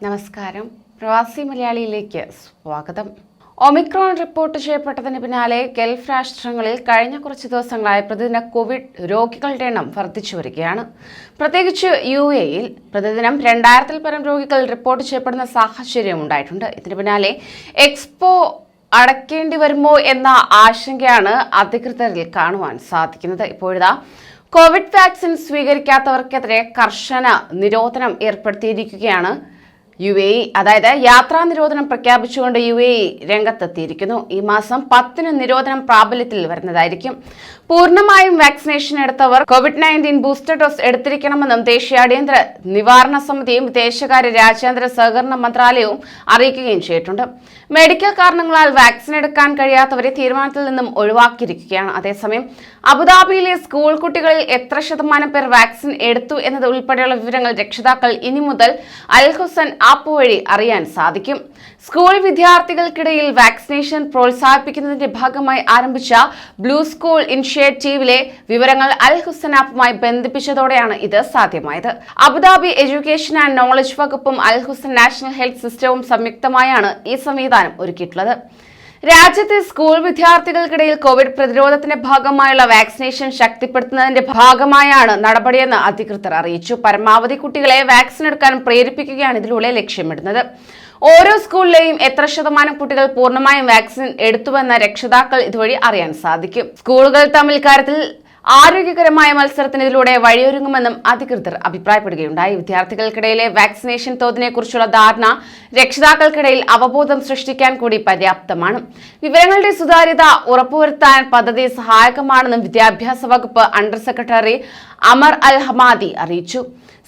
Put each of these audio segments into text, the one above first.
നമസ്കാരം. പ്രവാസി മലയാളിയിലേക്ക് സ്വാഗതം. ഒമിക്രോൺ റിപ്പോർട്ട് ചെയ്യപ്പെട്ടതിന് പിന്നാലെ ഗൾഫ് രാഷ്ട്രങ്ങളിൽ കഴിഞ്ഞ കുറച്ച് ദിവസങ്ങളായി പ്രതിദിന കോവിഡ് രോഗികളുടെ എണ്ണം വർദ്ധിച്ചു വരികയാണ്. പ്രത്യേകിച്ച് UAE-യിൽ പ്രതിദിനം 2000-ൽ പരം രോഗികൾ റിപ്പോർട്ട് ചെയ്യപ്പെടുന്ന സാഹചര്യം ഉണ്ടായിട്ടുണ്ട്. ഇതിന് പിന്നാലെ എക്സ്പോ അടയ്ക്കേണ്ടി വരുമോ എന്ന ആശങ്കയാണ് അധികൃതരിൽ കാണുവാൻ സാധിക്കുന്നത്. ഇപ്പോഴിതാ കോവിഡ് വാക്സിൻ സ്വീകരിക്കാത്തവർക്കെതിരെ കർശന നിരോധനം ഏർപ്പെടുത്തിയിരിക്കുകയാണ് UAE. അതായത് യാത്രാ നിരോധനം പ്രഖ്യാപിച്ചുകൊണ്ട് UAE രംഗത്തെത്തിയിരിക്കുന്നു. ഈ മാസം 10-ന് നിരോധനം പ്രാബല്യത്തിൽ വരുന്നതായിരിക്കും. പൂർണ്ണമായും വാക്സിനേഷൻ എടുത്തവർ COVID-19 ബൂസ്റ്റർ ഡോസ് എടുത്തിരിക്കണമെന്നും ദേശീയ അടിയന്തര നിവാരണ സമിതിയും വിദേശകാര്യ രാജ്യാന്തര സഹകരണ മന്ത്രാലയവും അറിയിക്കുകയും ചെയ്തിട്ടുണ്ട്. മെഡിക്കൽ കാരണങ്ങളാൽ വാക്സിൻ എടുക്കാൻ കഴിയാത്തവരെ തീരുമാനത്തിൽ നിന്നും ഒഴിവാക്കിയിരിക്കുകയാണ്. അതേസമയം അബുദാബിയിലെ സ്കൂൾ കുട്ടികളിൽ എത്ര ശതമാനം പേർ വാക്സിൻ എടുത്തു എന്നത് ഉൾപ്പെടെയുള്ള വിവരങ്ങൾ രക്ഷിതാക്കൾ ഇനി മുതൽ അൽ ഹുസൈൻ ആപ്പ് വഴി അറിയാൻ സാധിക്കും. സ്കൂൾ വിദ്യാർത്ഥികൾക്കിടയിൽ വാക്സിനേഷൻ പ്രോത്സാഹിപ്പിക്കുന്നതിന്റെ ഭാഗമായി ആരംഭിച്ച ബ്ലൂ സ്കൂൾ ഇനിഷ്യേറ്റീവിലെ വിവരങ്ങൾ അൽ ഹുസൈൻ ആപ്പുമായി ബന്ധിപ്പിച്ചതോടെയാണ് ഇത് സാധ്യമായത്. അബുദാബി എഡ്യൂക്കേഷൻ ആൻഡ് നോളജ് വകുപ്പും അൽ ഹുസൈൻ നാഷണൽ ഹെൽത്ത് സിസ്റ്റവും സംയുക്തമായാണ് ഈ സംവിധാനം ഒരുക്കിയിട്ടുള്ളത്. രാജ്യത്തെ സ്കൂൾ വിദ്യാർത്ഥികൾക്കിടയിൽ കോവിഡ് പ്രതിരോധത്തിന്റെ ഭാഗമായുള്ള വാക്സിനേഷൻ ശക്തിപ്പെടുത്തുന്നതിന്റെ ഭാഗമായാണ് നടപടിയെന്ന് അധികൃതർ അറിയിച്ചു. പരമാവധി കുട്ടികളെ വാക്സിൻ എടുക്കാൻ പ്രേരിപ്പിക്കുകയാണ് ഇതിലൂടെ ലക്ഷ്യമിടുന്നത്. ഓരോ സ്കൂളിലെയും എത്ര ശതമാനം കുട്ടികൾ പൂർണ്ണമായും വാക്സിൻ എടുത്തുവെന്ന രക്ഷിതാക്കൾ ഇതുവഴി അറിയാൻ സാധിക്കും. സ്കൂളുകൾ തമ്മിൽ കാര്യത്തിൽ ആരോഗ്യകരമായ മത്സരത്തിന് ഇതിലൂടെ വഴിയൊരുങ്ങുമെന്നും അധികൃതർ അഭിപ്രായപ്പെടുകയുണ്ടായി. വിദ്യാർത്ഥികൾക്കിടയിലെ വാക്സിനേഷൻ തോതിനെ കുറിച്ചുള്ള ധാരണ രക്ഷിതാക്കൾക്കിടയിൽ അവബോധം സൃഷ്ടിക്കാൻ കൂടി പര്യാപ്തമാണ്. വിവരങ്ങളുടെ സുതാര്യത ഉറപ്പുവരുത്താൻ പദ്ധതി സഹായകമാണെന്നും വിദ്യാഭ്യാസ വകുപ്പ് അണ്ടർ സെക്രട്ടറി അമർ അൽ ഹമാദി അറിയിച്ചു.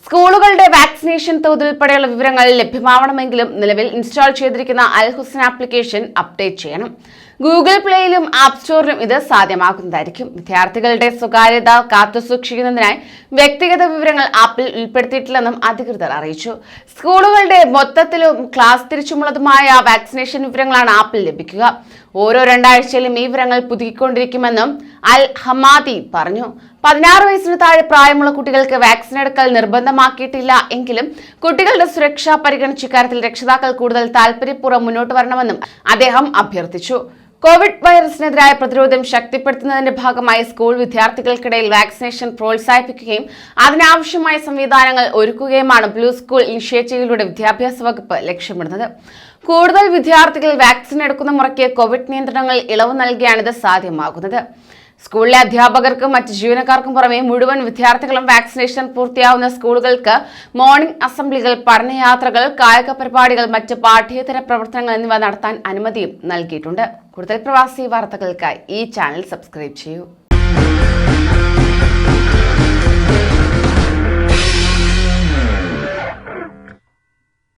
സ്കൂളുകളുടെ വാക്സിനേഷൻ തോത് ഉൾപ്പെടെയുള്ള വിവരങ്ങൾ ലഭ്യമാവണമെങ്കിലും നിലവിൽ ഇൻസ്റ്റാൾ ചെയ്തിരിക്കുന്ന അൽ ഹുസൈൻ ആപ്ലിക്കേഷൻ അപ്ഡേറ്റ് ചെയ്യണം. ഗൂഗിൾ പ്ലേയിലും ആപ്പ് സ്റ്റോറിലും ഇത് സാധ്യമാക്കുന്നതായിരിക്കും. വിദ്യാർത്ഥികളുടെ സ്വകാര്യത കാത്തുസൂക്ഷിക്കുന്നതിനായി വ്യക്തിഗത വിവരങ്ങൾ ആപ്പിൽ ഉൾപ്പെടുത്തിയിട്ടില്ലെന്നും അധികൃതർ അറിയിച്ചു. സ്കൂളുകളുടെ മൊത്തത്തിലും ക്ലാസ് തിരിച്ചുമുള്ളതുമായ വാക്സിനേഷൻ വിവരങ്ങളാണ് ആപ്പിൽ ലഭിക്കുക. ഓരോ 2 ആഴ്ചയിലും ഈ വിവരങ്ങൾ പുതുക്കിക്കൊണ്ടിരിക്കുമെന്നും അൽ ഹമാദി പറഞ്ഞു. 16 വയസ്സിന് താഴെ പ്രായമുള്ള കുട്ടികൾക്ക് വാക്സിൻ എടുക്കൽ നിർബന്ധമാക്കിയിട്ടില്ല എങ്കിലും കുട്ടികളുടെ സുരക്ഷ പരിഗണിച്ച ഇക്കാര്യത്തിൽ രക്ഷിതാക്കൾ കൂടുതൽ താൽപര്യപൂർവ്വം മുന്നോട്ട് വരണമെന്നും അദ്ദേഹം അഭ്യർത്ഥിച്ചു. കോവിഡ് വൈറസിനെതിരായ പ്രതിരോധം ശക്തിപ്പെടുത്തുന്നതിന്റെ ഭാഗമായി സ്കൂൾ വിദ്യാർത്ഥികൾക്കിടയിൽ വാക്സിനേഷൻ പ്രോത്സാഹിപ്പിക്കുകയും അതിനാവശ്യമായ സംവിധാനങ്ങൾ ഒരുക്കുകയുമാണ് ബ്ലൂ സ്കൂൾ ഇനിഷ്യേറ്റീവിലൂടെ വിദ്യാഭ്യാസ വകുപ്പ് ലക്ഷ്യമിടുന്നത്. കൂടുതൽ വിദ്യാർത്ഥികൾ വാക്സിൻ എടുക്കുന്ന മുറയ്ക്ക് കോവിഡ് നിയന്ത്രണങ്ങൾ ഇളവ് നൽകിയാണ് ഇത് സാധ്യമാകുന്നത്. സ്കൂളിലെ അധ്യാപകർക്കും മറ്റ് ജീവനക്കാർക്കും പുറമെ മുഴുവൻ വിദ്യാർത്ഥികളും വാക്സിനേഷൻ പൂർത്തിയാവുന്ന സ്കൂളുകൾക്ക് മോർണിംഗ് അസംബ്ലികൾ, പഠനയാത്രകൾ, കായിക പരിപാടികൾ, മറ്റ് പാഠ്യേതര പ്രവർത്തനങ്ങൾ എന്നിവ നടത്താൻ അനുമതിയും നൽകിയിട്ടുണ്ട്. കൂടുതൽ പ്രവാസി വാർത്തകൾക്കായി ഈ ചാനൽ സബ്സ്ക്രൈബ് ചെയ്യൂ.